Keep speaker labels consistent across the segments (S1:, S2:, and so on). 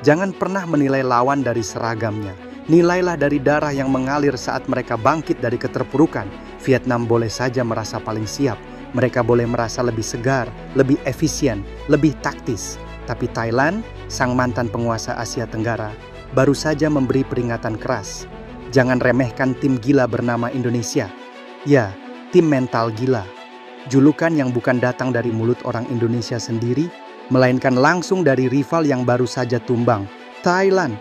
S1: Jangan pernah menilai lawan dari seragamnya. Nilailah dari darah yang mengalir saat mereka bangkit dari keterpurukan. Vietnam boleh saja merasa paling siap. Mereka boleh merasa lebih segar, lebih efisien, lebih taktis. Tapi Thailand, sang mantan penguasa Asia Tenggara, baru saja memberi peringatan keras. Jangan remehkan tim gila bernama Indonesia. Ya, tim mental gila. Julukan yang bukan datang dari mulut orang Indonesia sendiri, melainkan langsung dari rival yang baru saja tumbang, Thailand.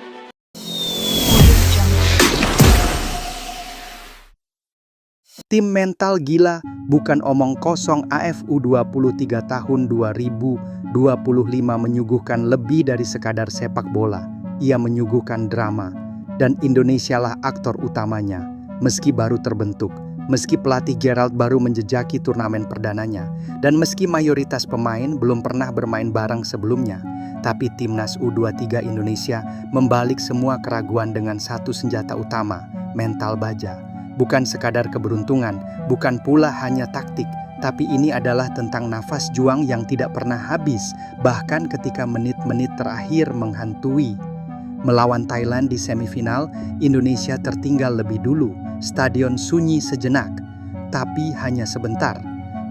S1: Tim mental gila bukan omong kosong. AFU 23 tahun 2025 menyuguhkan lebih dari sekadar sepak bola. Ia menyuguhkan drama, dan Indonesialah aktor utamanya. Meski baru terbentuk, meski pelatih Gerald baru menjejaki turnamen perdananya, dan meski mayoritas pemain belum pernah bermain bareng sebelumnya, tapi timnas U23 Indonesia membalik semua keraguan dengan satu senjata utama, mental baja. Bukan sekadar keberuntungan, bukan pula hanya taktik, tapi ini adalah tentang nafas juang yang tidak pernah habis, bahkan ketika menit-menit terakhir menghantui. Melawan Thailand di semifinal, Indonesia tertinggal lebih dulu. Stadion sunyi sejenak, tapi hanya sebentar.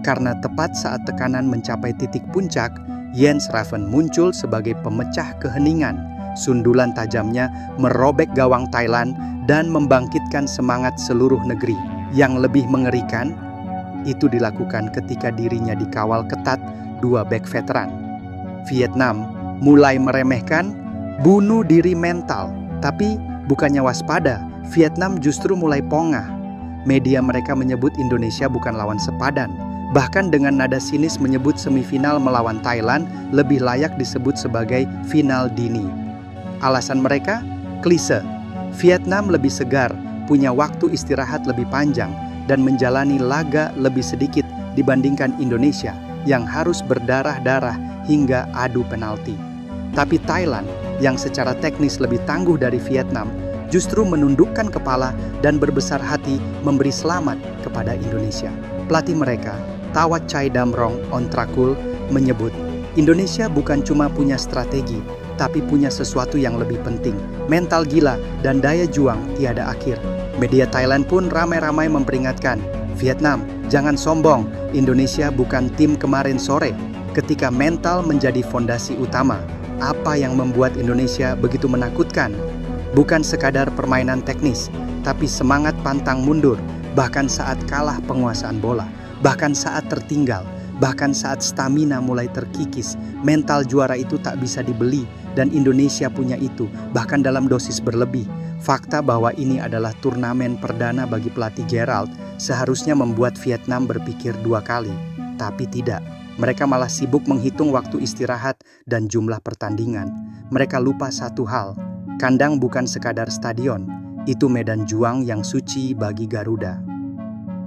S1: Karena tepat saat tekanan mencapai titik puncak, Jens Raven muncul sebagai pemecah keheningan. Sundulan tajamnya merobek gawang Thailand dan membangkitkan semangat seluruh negeri. Yang lebih mengerikan, itu dilakukan ketika dirinya dikawal ketat dua bek veteran. Vietnam mulai meremehkan bunuh diri mental, tapi bukannya waspada, Vietnam justru mulai pongah. Media mereka menyebut Indonesia bukan lawan sepadan. Bahkan dengan nada sinis menyebut semifinal melawan Thailand lebih layak disebut sebagai final dini. Alasan mereka? Klise. Vietnam lebih segar, punya waktu istirahat lebih panjang, dan menjalani laga lebih sedikit dibandingkan Indonesia yang harus berdarah-darah hingga adu penalti. Tapi Thailand, yang secara teknis lebih tangguh dari Vietnam, justru menundukkan kepala dan berbesar hati memberi selamat kepada Indonesia. Pelatih mereka, Thawat Chaidamrong Ontrakul, menyebut, Indonesia bukan cuma punya strategi, tapi punya sesuatu yang lebih penting, mental gila dan daya juang tiada akhir. Media Thailand pun ramai-ramai memperingatkan, Vietnam, jangan sombong, Indonesia bukan tim kemarin sore. Ketika mental menjadi fondasi utama, apa yang membuat Indonesia begitu menakutkan? Bukan sekadar permainan teknis, tapi semangat pantang mundur, bahkan saat kalah penguasaan bola, bahkan saat tertinggal, bahkan saat stamina mulai terkikis. Mental juara itu tak bisa dibeli, dan Indonesia punya itu, bahkan dalam dosis berlebih. Fakta bahwa ini adalah turnamen perdana bagi pelatih Gerald seharusnya membuat Vietnam berpikir dua kali, tapi tidak. Mereka malah sibuk menghitung waktu istirahat dan jumlah pertandingan. Mereka lupa satu hal, kandang bukan sekadar stadion, itu medan juang yang suci bagi Garuda.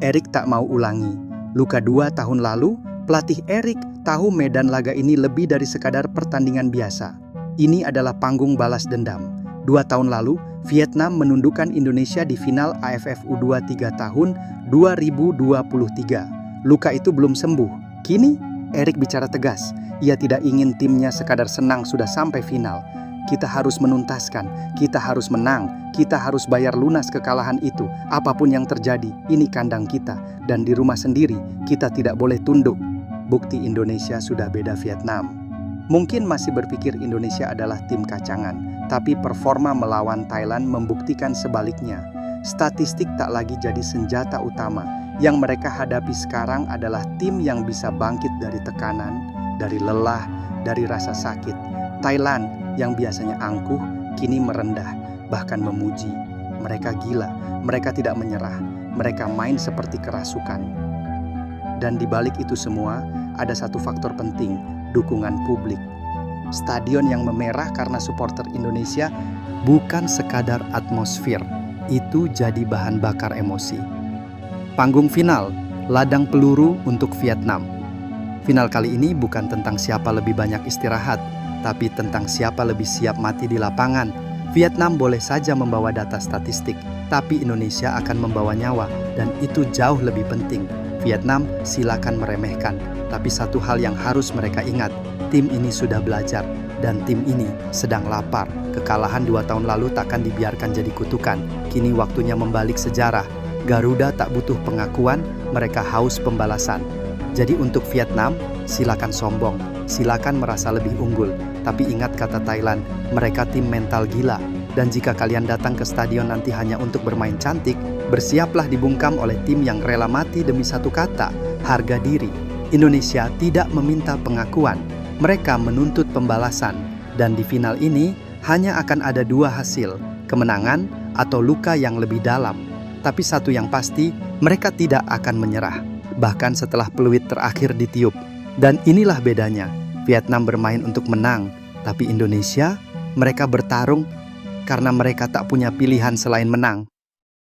S1: Erik tak mau ulangi. Luka 2 tahun lalu, pelatih Erik tahu medan laga ini lebih dari sekadar pertandingan biasa. Ini adalah panggung balas dendam. 2 tahun lalu, Vietnam menundukkan Indonesia di final AFF U23 tahun 2023. Luka itu belum sembuh. Kini, Erik bicara tegas. Ia tidak ingin timnya sekadar senang sudah sampai final. Kita harus menuntaskan, kita harus menang, kita harus bayar lunas kekalahan itu. Apapun yang terjadi, ini kandang kita. Dan di rumah sendiri, kita tidak boleh tunduk. Bukti Indonesia sudah beda Vietnam. Mungkin masih berpikir Indonesia adalah tim kacangan, tapi performa melawan Thailand membuktikan sebaliknya. Statistik tak lagi jadi senjata utama. Yang mereka hadapi sekarang adalah tim yang bisa bangkit dari tekanan, dari lelah, dari rasa sakit. Thailand yang biasanya angkuh, kini merendah, bahkan memuji. Mereka gila, mereka tidak menyerah, mereka main seperti kerasukan. Dan di balik itu semua, ada satu faktor penting, dukungan publik. Stadion yang memerah karena supporter Indonesia bukan sekadar atmosfer, itu jadi bahan bakar emosi. Panggung final, ladang peluru untuk Vietnam. Final kali ini bukan tentang siapa lebih banyak istirahat, tapi tentang siapa lebih siap mati di lapangan. Vietnam boleh saja membawa data statistik, tapi Indonesia akan membawa nyawa, dan itu jauh lebih penting. Vietnam silakan meremehkan, tapi satu hal yang harus mereka ingat, tim ini sudah belajar dan tim ini sedang lapar. Kekalahan 2 tahun lalu takkan dibiarkan jadi kutukan. Kini waktunya membalik sejarah. Garuda tak butuh pengakuan, mereka haus pembalasan. Jadi untuk Vietnam, silakan sombong, silakan merasa lebih unggul. Tapi ingat kata Thailand, mereka tim mental gila. Dan jika kalian datang ke stadion nanti hanya untuk bermain cantik, bersiaplah dibungkam oleh tim yang rela mati demi satu kata, harga diri. Indonesia tidak meminta pengakuan, mereka menuntut pembalasan. Dan di final ini, hanya akan ada 2 hasil, kemenangan atau luka yang lebih dalam. Tapi satu yang pasti, mereka tidak akan menyerah, bahkan setelah peluit terakhir ditiup. Dan inilah bedanya, Vietnam bermain untuk menang, tapi Indonesia, mereka bertarung karena mereka tak punya pilihan selain menang.